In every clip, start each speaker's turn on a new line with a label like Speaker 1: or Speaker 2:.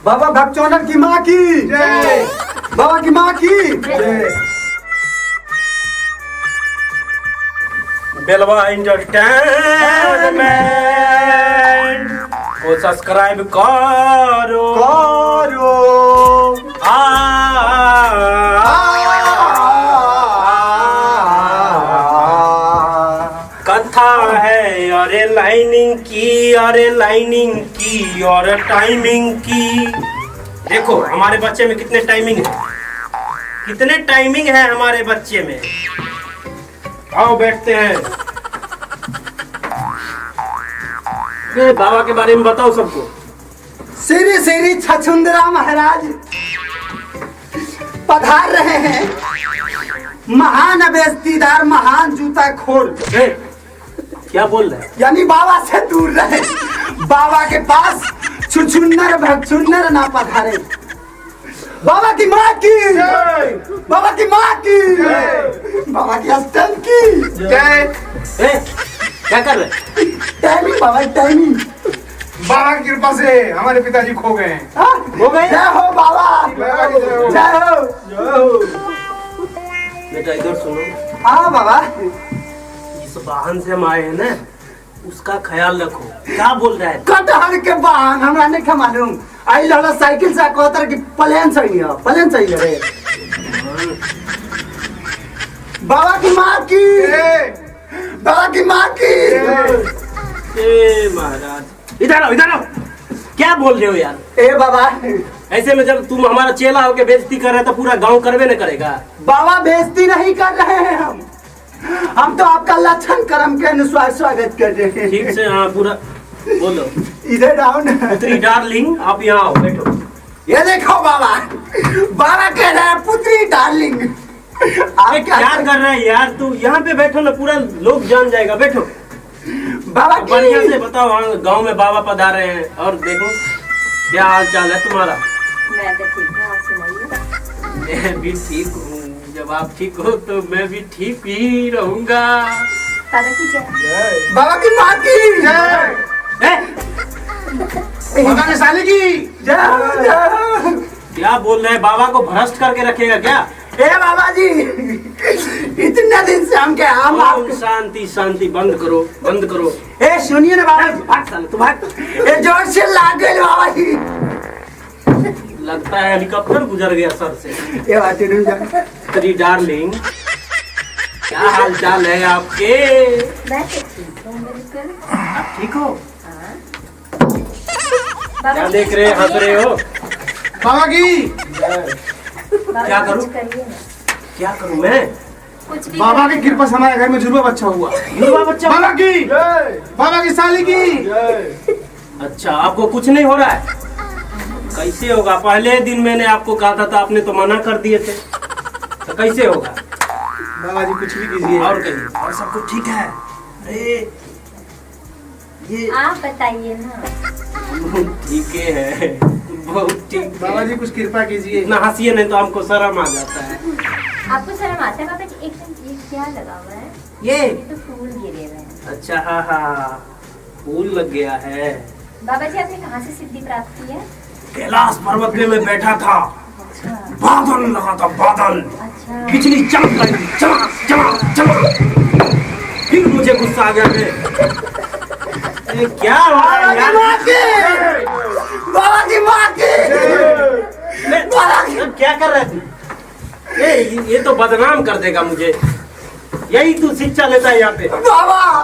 Speaker 1: बाबा भगचौनर की माँ की जय। बाबा की माँ की जय।
Speaker 2: बेलवा एंटरटेनमेंट को सब्सक्राइब करो कथा है अरे लाइनिंग की और टाइमिंग की। देखो हमारे बच्चे में कितने टाइमिंग है हमारे बच्चे में। आओ बैठते हैं। बाबा के बारे में बताओ सबको।
Speaker 1: श्री श्री छछुंदरा महाराज पधार रहे हैं। महान बेइज्जतीदार, महान जूता खोल।
Speaker 2: क्या बोल रहे हैं?
Speaker 1: यानी बाबा से दूर रहे। बाबा के पास छुछुन्नर भगछुन्नर ना पधारे। बाबा की माँ की जय। बाबा की माँ की जय। बाबा की अष्टम की जय।
Speaker 2: क्या कर रहे?
Speaker 1: टाइमिंग बाबा, टाइमिंग।
Speaker 3: बाबा की कृपा से हमारे पिताजी खो गए हैं।
Speaker 1: हो गए। जय हो बाबा, जय हो।
Speaker 2: बेटा इधर सुनो।
Speaker 1: हाँ बाबा।
Speaker 2: इस वाहन से हम आए हैं ना, उसका ख्याल रखो। क्या बोल रहा है?
Speaker 1: कटहर के वाहन हमरा नहीं मालूम। आई लड़ा साइकिल से कहतर कि प्लेन सही है, प्लेन सही है। बाबा की माँ की, बाबा की माँ की।
Speaker 2: ए महाराज इधर आओ, इधर आओ। क्या बोल रहे हो यार?
Speaker 1: ए बाबा,
Speaker 2: ऐसे में जब तुम हमारा चेला होके बेइज्जती कर रहे तो पूरा गांव करवे न करेगा।
Speaker 1: बाबा बेइज्जती नहीं कर रहे हैं हम तो आपका लक्षण कर्म के अनुसार स्वागत कर रहे हैं।
Speaker 2: ठीक से हाँ पूरा बोलो।
Speaker 1: इधर डाउन।
Speaker 2: पुत्री डार्लिंग आप यहाँ आओ, बैठो।
Speaker 1: ये देखो बाबा, बाबा कह रहे हैं पुत्री डार्लिंग।
Speaker 2: आप क्या कर रहे हैं यार? तू यहाँ पे बैठो ना, पूरा लोग जान जाएगा। बैठो
Speaker 1: बाबा।
Speaker 2: बढ़िया से बताओ। हाँ गाँव में बाबा पधारे हैं और देखो क्या हाल चाल है तुम्हारा।
Speaker 4: मैं तो ठीक हूँ, आप सुनाइए।
Speaker 2: मैं भी ठीक हूँ। जब आप ठीक हो तो मैं भी ठीक ही रहूंगा।
Speaker 4: बाबा की जय।
Speaker 1: बाबा की माँ की जय।
Speaker 3: बाबा के साले की
Speaker 1: जय।
Speaker 2: क्या बोल रहे हैं? बाबा को भ्रष्ट करके रखेगा क्या?
Speaker 1: ए बाबा जी, इतने दिन से हम क्या हम
Speaker 2: ओम शांति शांति। बंद करो, बंद करो।
Speaker 1: ए सुनिए ना बाबा,
Speaker 2: भाग साले, तू भाग।
Speaker 1: ए जोर से लाग गए बाबा जी।
Speaker 2: लगता है हेलीकॉप्टर गुजर गया सर से।
Speaker 1: ये बात नहीं जान।
Speaker 2: तेरी डार्लिंग क्या हाल चाल है आपके?
Speaker 4: मैं तो ठीक हूँ, बिल्कुल।
Speaker 2: आप ठीक हो?
Speaker 4: हाँ।
Speaker 2: क्या देख रहे, हंस रहे हो?
Speaker 3: बाबा की
Speaker 2: क्या करूं?
Speaker 4: करिए ना।
Speaker 2: क्या करूं मैं?
Speaker 4: कुछ भी
Speaker 3: बाबा की कृपा से हमारे घर में जुड़वा बच्चा हुआ।
Speaker 2: युवा बच्चा।
Speaker 3: बाबा की बाबा की साली की।
Speaker 2: अच्छा आपको कुछ नहीं हो रहा है? कैसे होगा? पहले दिन मैंने आपको कहा था आपने तो मना कर दिए थे। तो कैसे होगा?
Speaker 3: बाबा जी कुछ भी कीजिए।
Speaker 2: और कहिए। और सब कुछ ठीक है? अरे ये
Speaker 4: आप बताइए ना।
Speaker 2: ठीक है, बहुत ठीक।
Speaker 3: बाबा जी कुछ कृपा कीजिए।
Speaker 2: इतना हंसिए नहीं तो हमको शर्म आ जाता है।
Speaker 4: आपको शर्म आता है बाबा जी? एकदम ये क्या लगा हुआ है?
Speaker 2: ये
Speaker 4: तो फूल गिरे हुए हैं।
Speaker 2: अच्छा हाँ हाँ फूल लग गया है।
Speaker 4: बाबा जी आपने कहाँ से सिद्धि प्राप्त की है?
Speaker 2: कैलाश पर्वत पे मैं बैठा था,
Speaker 4: अच्छा
Speaker 2: बादल लगा था, बादल।
Speaker 4: अच्छा।
Speaker 2: बिजली चमक रही, चमक चमक चमक। फिर मुझे गुस्सा आ गया। क्या हो रहा है यार?
Speaker 1: बाबा की माँ की।
Speaker 2: क्या कर रहे थे? ये तो बदनाम कर देगा मुझे। यही तू शिक्षा लेता है यहाँ पे?
Speaker 1: बाबा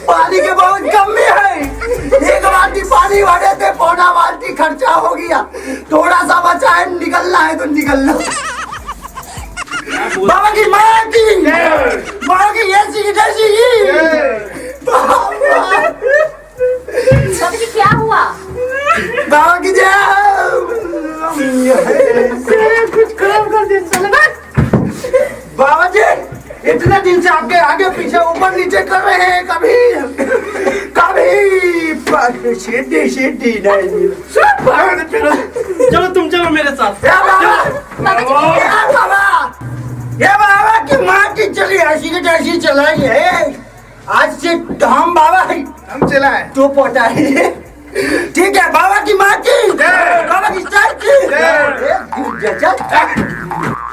Speaker 1: पानी के बहुत कमी है। एक बाल्टी पानी भरे थे, पौना बाल्टी खर्चा हो गया। थोड़ा सा बचा है, निकलना है तो निकलना। बाबा की माँ की, बाबा की ये सी
Speaker 4: बाबा जी क्या हुआ?
Speaker 1: बाबा की जय। कुछ काम कर दे साले। बाबा जी इतने दिन से आपके आगे पीछे ऊपर नीचे कर रहे हैं, कभी सीधी सीधी नहीं।
Speaker 2: चलो तुम चलो मेरे साथ।
Speaker 1: ये बाबा की माँ की चली ऐसी की जैसी चलाई है। आज से हम बाबा है,
Speaker 3: हम चला है
Speaker 1: तो पोता है। ठीक है बाबा की माँ की, बाबा की जा चल